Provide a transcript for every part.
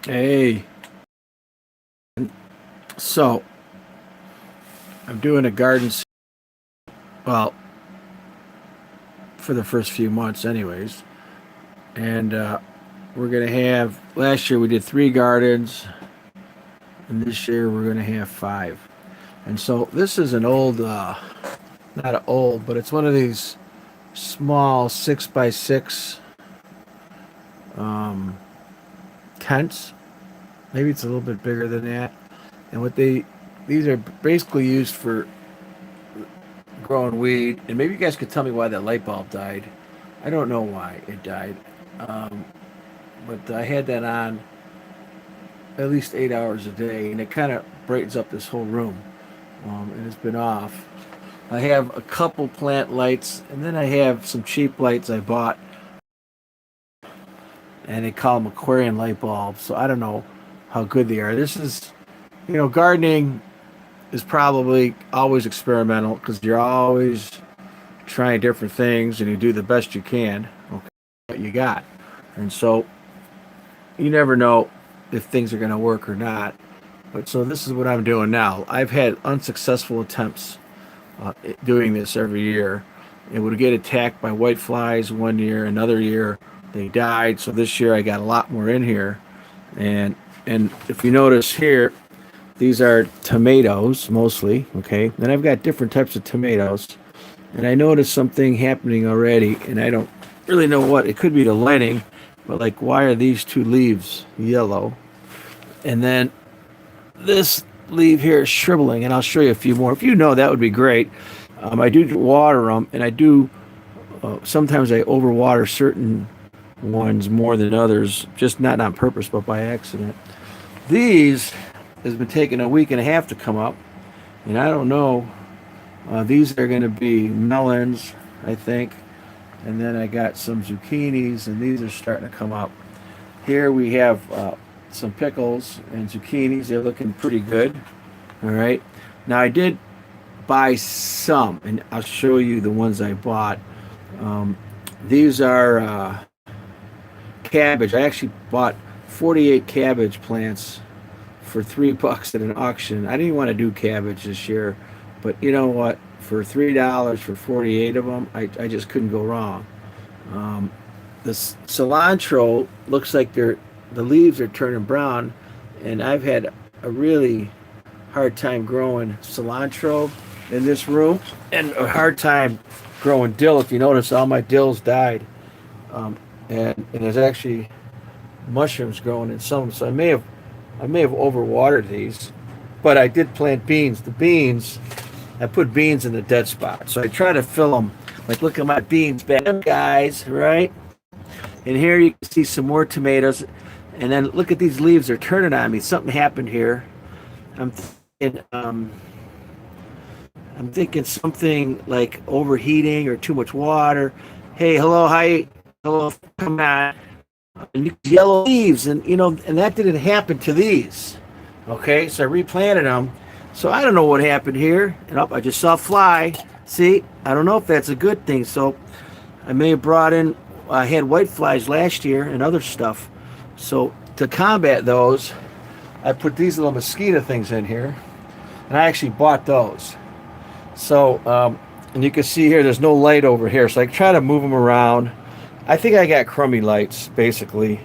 Hey, so I'm doing a garden, well, for the first few months, anyways. And we're going to have, last year we did 3 gardens, and this year we're going to have 5. And so this is an old, not an old, but it's one of these small 6x6 um, tents. Maybe it's a little bit bigger than that. And these are basically used for growing weed. And maybe you guys could tell me why that light bulb died. I don't know why it died. Um, but I had that on at least 8 hours a day, and it kind of brightens up this whole room. And it's been off. I have a couple plant lights, and then I have some cheap lights I bought, and they call them aquarium light bulbs. So I don't know how good they are. This is, gardening is probably always experimental because you're always trying different things, and you do the best you can. Okay, what you got, and so you never know if things are going to work or not. But so this is what I'm doing now. I've had unsuccessful attempts doing this every year. It would get attacked by white flies one year, another year they died. So this year I got a lot more in here, and if you notice here, these are tomatoes mostly. Okay, then I've got different types of tomatoes, and I noticed something happening already, and I don't really know what. It could be the lighting, but like, why are these 2 leaves yellow? And then this leaf here is shriveling, and I'll show you a few more. If you know, that would be great. I do water them, and I do sometimes I overwater certain ones more than others, just not on purpose, but by accident. These has been taking a week and a half to come up, and I don't know. These are going to be melons, I think, and then I got some zucchinis, and these are starting to come up. Here we have some pickles and zucchinis. They're looking pretty good. All right. Now I did buy some, and I'll show you the ones I bought. These are cabbage. I actually bought 48 cabbage plants for $3 at an auction. I didn't want to do cabbage this year, but you know what? For $3 for 48 of them, I just couldn't go wrong. The cilantro looks like the leaves are turning brown, and I've had a really hard time growing cilantro in this room, and a hard time growing dill. If you notice, all my dills died, and there's actually mushrooms growing in some. So I may have overwatered these, but I did plant beans. The beans, I put beans in the dead spot, so I try to fill them. Like, look at my beans back, guys, right? And here you can see some more tomatoes. And then look at these leaves; they're turning on me. Something happened here. I'm thinking something like overheating or too much water. Hey, hello, hi, hello, come on. And yellow leaves, and and that didn't happen to these. Okay, so I replanted them. So I don't know what happened here. And I just saw a fly. See, I don't know if that's a good thing. So I may have brought in. I had white flies last year and other stuff. So to combat those, I put these little mosquito things in here, and I actually bought those. So, and you can see here, there's no light over here, so I try to move them around. I think I got crummy lights, basically.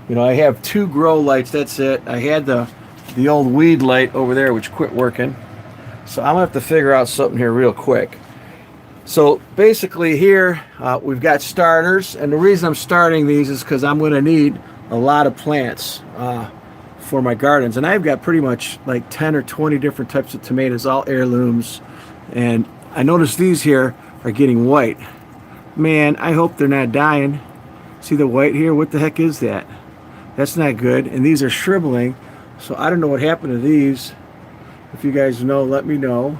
I have 2 grow lights, that's it. I had the old weed light over there, which quit working. So I'm gonna have to figure out something here real quick. So basically here, we've got starters, and the reason I'm starting these is because I'm gonna need a lot of plants for my gardens, and I've got pretty much like 10 or 20 different types of tomatoes, all heirlooms. And I noticed these here are getting white. Man, I hope they're not dying. See the white here? What the heck is that? That's not good. And these are shriveling, so I don't know what happened to these. If you guys know, let me know.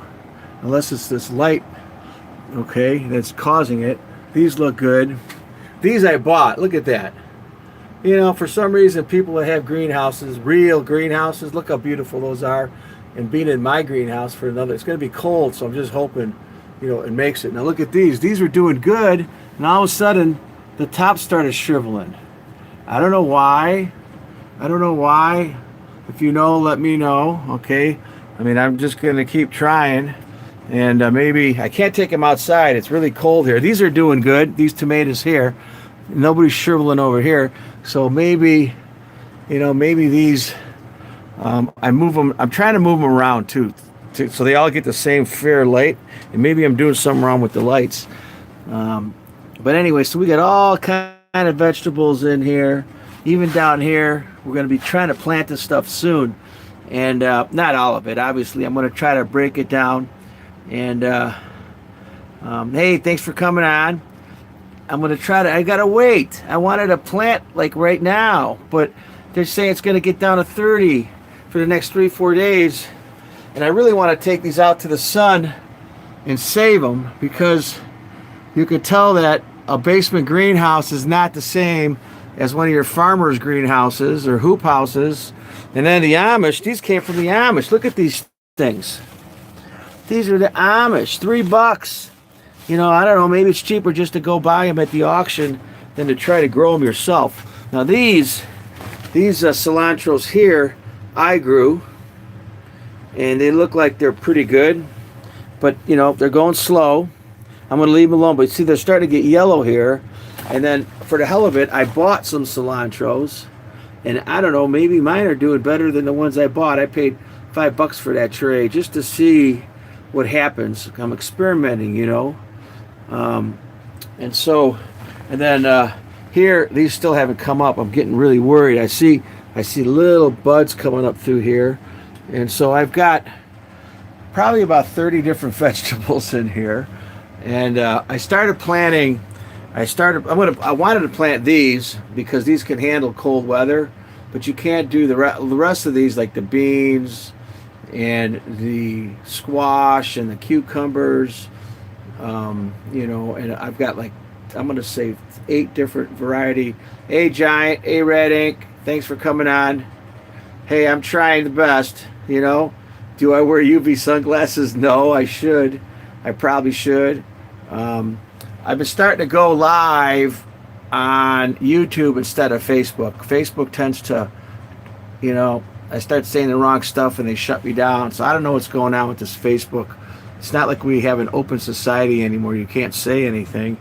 Unless it's this light, okay, that's causing it. These look good. These I bought. Look at that. For some reason, people that have greenhouses, real greenhouses, look how beautiful those are. And being in my greenhouse for another, it's going to be cold, so I'm just hoping, it makes it. Now look at these. These were doing good, and all of a sudden, the top started shriveling. I don't know why. I don't know why. If you know, let me know. Okay. I mean, I'm just gonna keep trying, and maybe I can't take them outside. It's really cold here. These are doing good. These tomatoes here. Nobody's shriveling over here. So maybe, maybe these. I move them. I'm trying to move them around too, so they all get the same fair light. And maybe I'm doing something wrong with the lights. But anyway, so we got all kind of vegetables in here. Even down here, we're going to be trying to plant this stuff soon. And not all of it, obviously. I'm going to try to break it down. And hey, thanks for coming on. I'm going to try to, I got to wait. I wanted to plant like right now, but they're saying it's going to get down to 30 for the next 3-4 days. And I really want to take these out to the sun and save them, because you could tell that a basement greenhouse is not the same as one of your farmer's greenhouses or hoop houses. And then the Amish, these came from the Amish. Look at these things. These are the Amish, $3. I don't know, maybe it's cheaper just to go buy them at the auction than to try to grow them yourself. Now these cilantros here, I grew, and they look like they're pretty good, but they're going slow. I'm going to leave them alone, but see, they're starting to get yellow here. And then for the hell of it, I bought some cilantros, and I don't know, maybe mine are doing better than the ones I bought. I paid $5 for that tray just to see what happens. I'm experimenting, and so, and then here, these still haven't come up. I'm getting really worried. I see little buds coming up through here, and so I've got probably about 30 different vegetables in here. And I started planting. I wanted to plant these because these can handle cold weather, but you can't do the rest of these, like the beans and the squash and the cucumbers. And I've got like, I'm going to say 8 different variety. Hey, Giant. Hey, Red Ink. Thanks for coming on. Hey, I'm trying the best. Do I wear UV sunglasses? No, I should. I probably should. I've been starting to go live on YouTube instead of Facebook. Facebook tends to, I start saying the wrong stuff and they shut me down. So I don't know what's going on with this Facebook. It's not like we have an open society anymore. You can't say anything.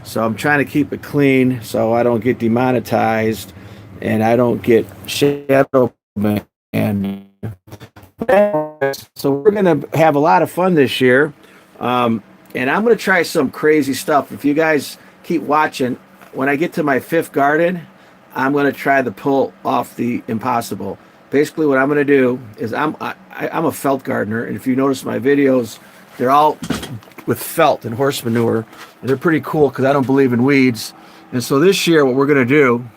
So I'm trying to keep it clean so I don't get demonetized and I don't get shadow banned. So we're going to have a lot of fun this year. And I'm going to try some crazy stuff. If you guys keep watching, when I get to my 5th garden, I'm going to try to pull off the impossible. Basically, what I'm going to do is I'm a felt gardener. And if you notice my videos, they're all with felt and horse manure. And they're pretty cool because I don't believe in weeds. And so this year, what we're going to do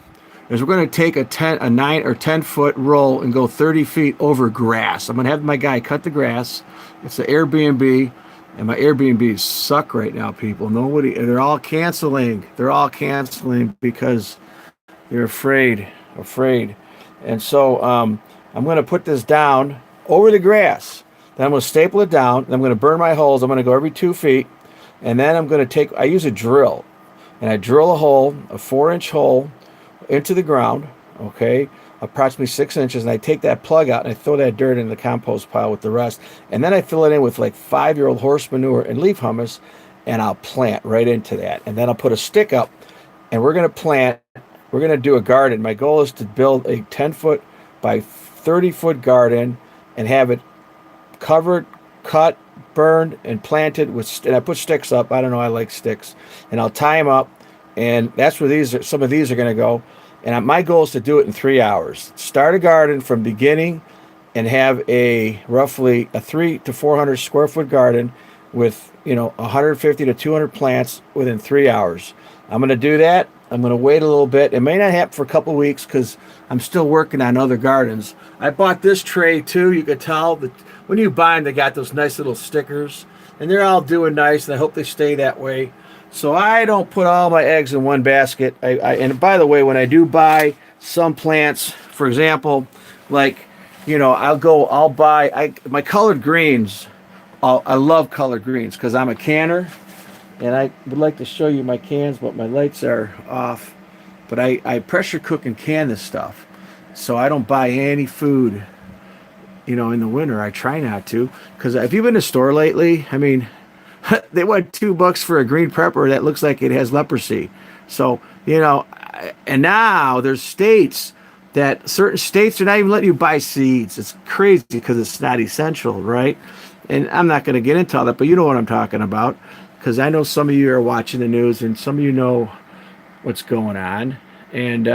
is we're going to take a 9 or 10 foot roll and go 30 feet over grass. I'm going to have my guy cut the grass. It's an Airbnb. And my Airbnbs suck right now, people. They're all canceling. They're all canceling because they're afraid. And so I'm going to put this down over the grass. Then I'm going to staple it down. Then I'm going to burn my holes. I'm going to go every 2 feet. And then I'm going to I use a drill. And I drill a hole, a 4-inch hole into the ground, okay, approximately 6 inches, and I take that plug out and I throw that dirt in the compost pile with the rest, and then I fill it in with like 5-year-old horse manure and leaf humus, and I'll plant right into that, and then I'll put a stick up, and we're going to do a garden. My goal is to build a 10-foot by 30-foot garden and have it covered, cut, burned, and planted with, and I put sticks up. I don't know, I like sticks, and I'll tie them up, and that's where some of these are going to go. And my goal is to do it in 3 hours. Start a garden from beginning and have a roughly a 300 to 400 square foot garden with 150 to 200 plants within 3 hours. I'm going to do that. I'm going to wait a little bit. It may not happen for a couple of weeks because I'm still working on other gardens. I bought this tray too. You could tell that when you buy them, they got those nice little stickers, and they're all doing nice, and I hope they stay that way. So I don't put all my eggs in one basket. And by the way, when I do buy some plants, for example, like, I'll buy my colored greens. I love colored greens because I'm a canner, and I would like to show you my cans, but my lights are off. But I pressure cook and can this stuff. So I don't buy any food, in the winter. I try not to. Because if you've been to the store lately, I mean, they want $2 for a green pepper that looks like it has leprosy. So, and now there's certain states are not even letting you buy seeds. It's crazy because it's not essential, right? And I'm not going to get into all that, but you know what I'm talking about. Because I know some of you are watching the news and some of you know what's going on. And,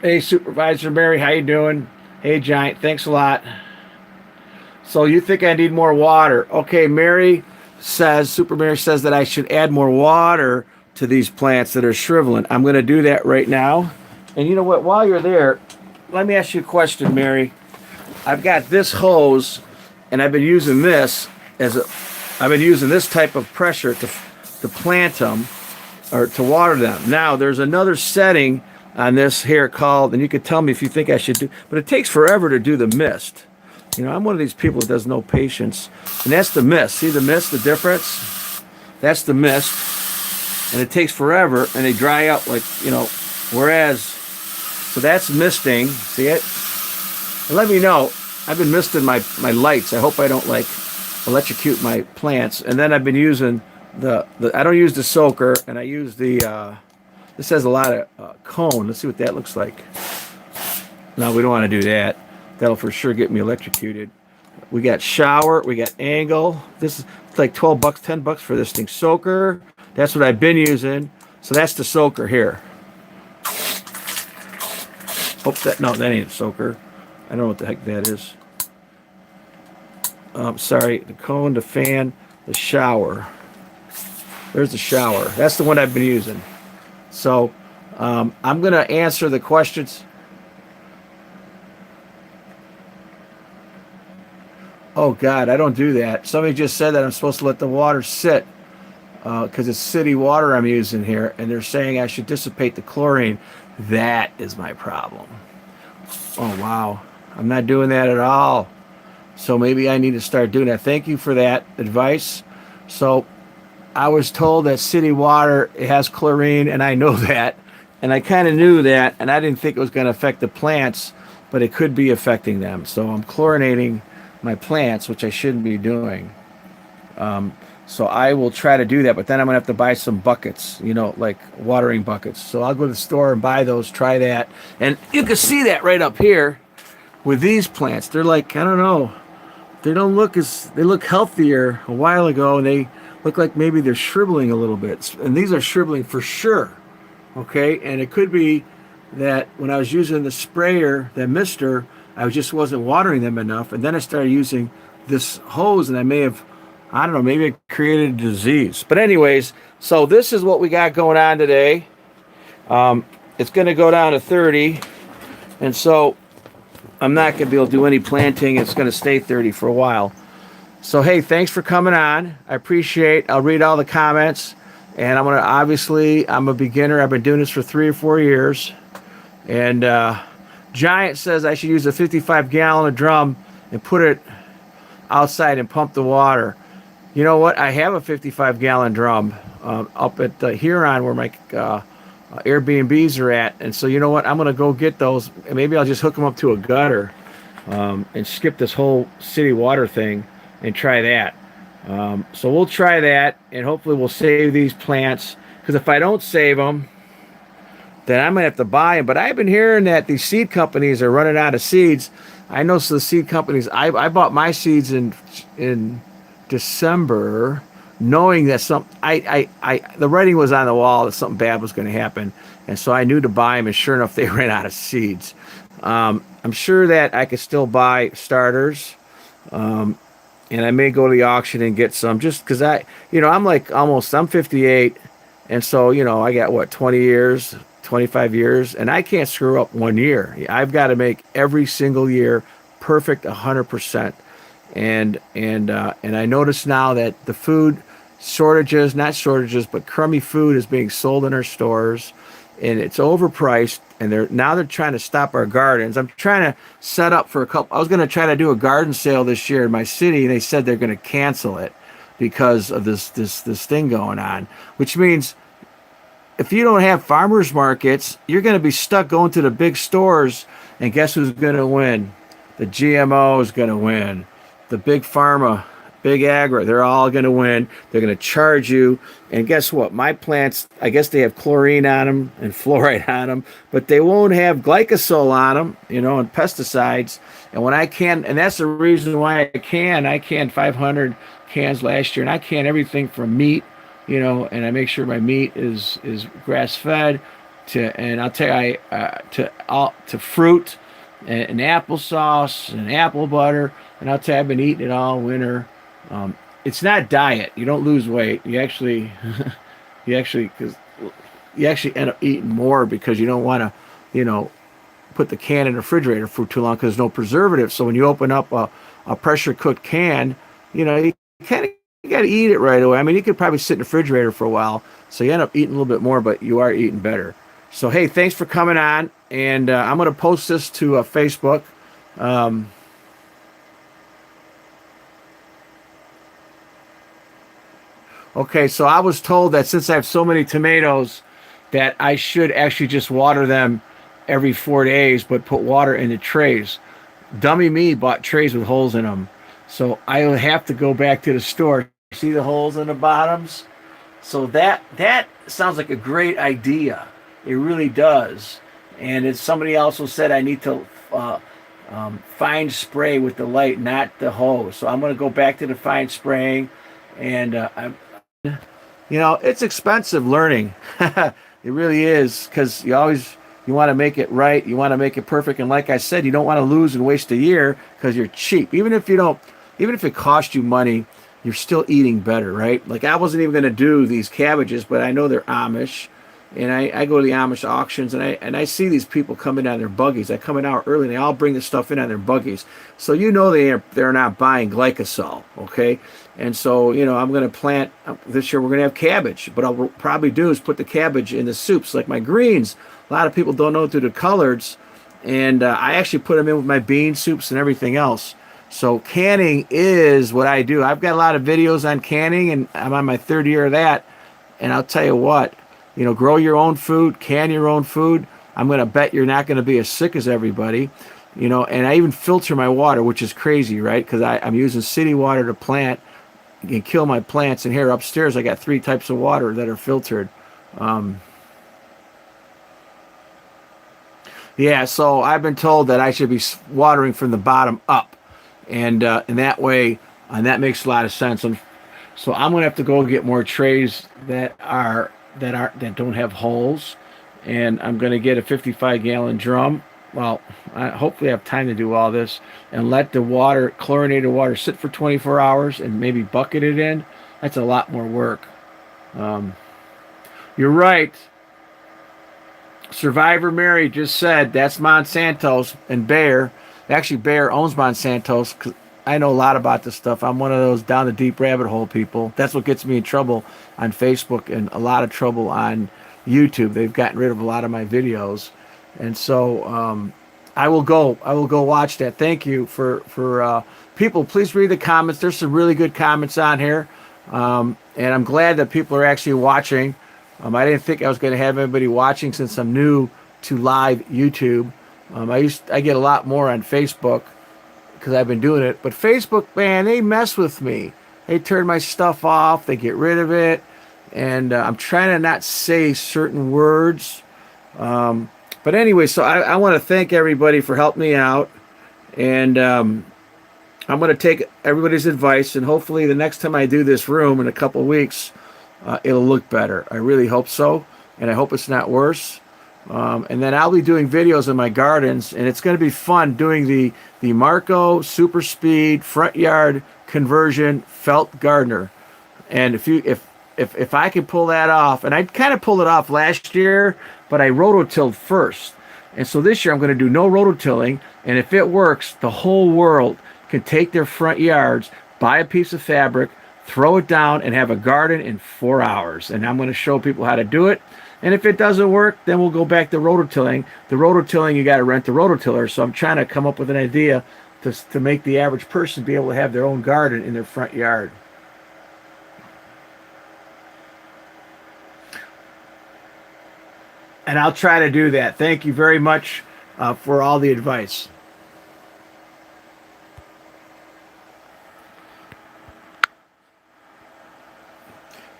hey, Supervisor Mary, how you doing? Hey, Giant, thanks a lot. So you think I need more water? Okay, Super Mary says that I should add more water to these plants that are shriveling. I'm going to do that right now. And you know what? While you're there, let me ask you a question, Mary. I've got this hose, and I've been using this I've been using this type of pressure to plant them or to water them. Now, there's another setting on this here called, and you can tell me if you think I should do, but it takes forever to do the mist. I'm one of these people that does no patience. And that's the mist. See the mist, the difference? That's the mist. And it takes forever, and they dry up whereas, so that's misting. See it? And let me know. I've been misting my lights. I hope I don't electrocute my plants. And then I've been using I don't use the soaker, and I use this has a lot of cone. Let's see what that looks like. No, we don't want to do that. That'll for sure get me electrocuted. We got shower. We got angle. This is like $12, $10 for this thing. Soaker. That's what I've been using. So that's the soaker here. No, that ain't a soaker. I don't know what the heck that is. Sorry. The cone, the fan, the shower. There's the shower. That's the one I've been using. So I'm going to answer the questions. Oh, God, I don't do that. Somebody just said that I'm supposed to let the water sit because it's city water I'm using here, and they're saying I should dissipate the chlorine. That is my problem. Oh, wow. I'm not doing that at all. So maybe I need to start doing that. Thank you for that advice. So I was told that city water, it has chlorine, and I know that. And I kind of knew that, and I didn't think it was going to affect the plants, but it could be affecting them. So I'm chlorinating my plants, which I shouldn't be doing. So I will try to do that, but then I'm going to have to buy some buckets, like watering buckets. So I'll go to the store and buy those, try that. And you can see that right up here with these plants. They're like, I don't know, they look healthier a while ago, and they look like maybe they're shriveling a little bit. And these are shriveling for sure. Okay, and it could be that when I was using the sprayer, that mister, I just wasn't watering them enough, and then I started using this hose, and I may have, I don't know, maybe it created a disease. But anyways, so this is what we got going on today. It's going to go down to 30, and so I'm not going to be able to do any planting. It's going to stay 30 for a while. So, hey, thanks for coming on. I appreciate. I'll read all the comments, and I'm a beginner. I've been doing this for 3 or 4 years, and Giant says I should use a 55-gallon drum and put it outside and pump the water. You know what? I have a 55-gallon drum up at Huron where my Airbnbs are at. And so you know what? I'm going to go get those. And maybe I'll just hook them up to a gutter and skip this whole city water thing and try that. So we'll try that, and hopefully we'll save these plants. Because if I don't save them, then I'm going to have to buy them. But I've been hearing that these seed companies are running out of seeds. I know some of the seed companies, I bought my seeds in December, knowing that the writing was on the wall that something bad was going to happen. And so I knew to buy them, and sure enough, they ran out of seeds. I'm sure that I could still buy starters. And I may go to the auction and get some just because I'm 58. And so, I got 20 years, 25 years, and I can't screw up 1 year. I've got to make every single year perfect 100%. And I notice now that the food shortages, not shortages, but crummy food is being sold in our stores, and it's overpriced. And they're trying to stop our gardens. I'm trying to set up for I was going to try to do a garden sale this year in my city, and they said they're going to cancel it because of this thing going on, which means if you don't have farmers markets, you're going to be stuck going to the big stores. And guess who's going to win? The GMO is going to win. The big pharma, big agri, they're all going to win. They're going to charge you. And guess what? My plants, I guess they have chlorine on them and fluoride on them, but they won't have glycosol on them, and pesticides. And when I can, and that's the reason why I canned 500 cans last year, and I can everything from meat, and I make sure my meat is grass fed, and I'll tell you, to fruit and applesauce and apple butter, and I'll tell you, I've been eating it all winter. It's not diet. You don't lose weight. You actually, because you actually end up eating more because you don't want to, put the can in the refrigerator for too long because there's no preservative. So when you open up a pressure cooked can, you kind of got to eat it right away. I mean, you could probably sit in the refrigerator for a while, so you end up eating a little bit more, but you are eating better. So hey, thanks for coming on, and I'm going to post this to Facebook. Okay, so I was told that since I have so many tomatoes, that I should actually just water them every 4 days, but put water in the trays. Dummy me bought trays with holes in them. So I will have to go back to the store. See the holes in the bottoms? So that sounds like a great idea. It really does. And it's somebody also said I need to fine spray with the light, not the hose. So I'm going to go back to the fine spraying. And it's expensive learning. It really is, because you want to make it right. You want to make it perfect. And like I said, you don't want to lose and waste a year because you're cheap. Even if it costs you money, you're still eating better, right? Like I wasn't even going to do these cabbages, but I know they're Amish. And I go to the Amish auctions, and I see these people coming on their buggies. I come in out early, and they all bring the stuff in on their buggies. So they're not buying glycosol, okay? And so I'm going to plant this year. We're going to have cabbage, but I'll probably do is put the cabbage in the soups, like my greens. A lot of people don't know through the coloreds, and I actually put them in with my bean soups and everything else. So canning is what I do. I've got a lot of videos on canning, and I'm on my third year of that. And I'll tell you what. Grow your own food, can your own food. I'm going to bet you're not going to be as sick as everybody. And I even filter my water, which is crazy, right? Because I'm using city water to plant and kill my plants. And here upstairs, I got 3 types of water that are filtered. Yeah, so I've been told that I should be watering from the bottom up. And that way, and that makes a lot of sense. So I'm going to have to go get more trays that don't have holes, and I'm going to get a 55-gallon drum. Well, I hopefully have time to do all this, and let the chlorinated water sit for 24 hours and maybe bucket it in. That's a lot more work. You're right. Survivor Mary just said that's Monsanto's and Bayer. Actually, Bayer owns Monsanto's. I know a lot about this stuff. I'm one of those down the deep rabbit hole people. That's what gets me in trouble on Facebook and a lot of trouble on YouTube. They've gotten rid of a lot of my videos. And so I will go watch that. Thank you for people. Please read the comments. There's some really good comments on here. And I'm glad that people are actually watching. I didn't think I was going to have anybody watching since I'm new to live YouTube. I get a lot more on Facebook, because I've been doing it. But Facebook, man, they mess with me. They turn my stuff off. They get rid of it. And I'm trying to not say certain words. But anyway, so I want to thank everybody for helping me out. And I'm going to take everybody's advice. And hopefully the next time I do this room in a couple of weeks, it'll look better. I really hope so. And I hope it's not worse. And then I'll be doing videos in my gardens, and it's going to be fun doing the Marko Super Speed front yard conversion felt gardener. And if I can pull that off, and I kind of pulled it off last year, but I rototilled first. And so this year I'm going to do no rototilling, and if it works, the whole world can take their front yards, buy a piece of fabric, throw it down, and have a garden in 4 hours. And I'm going to show people how to do it. And if it doesn't work, then we'll go back to rototilling. The rototilling, you got to rent the rototiller. So I'm trying to come up with an idea to make the average person be able to have their own garden in their front yard. And I'll try to do that. Thank you very much for all the advice.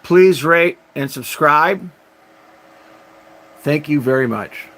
Please rate and subscribe. Thank you very much.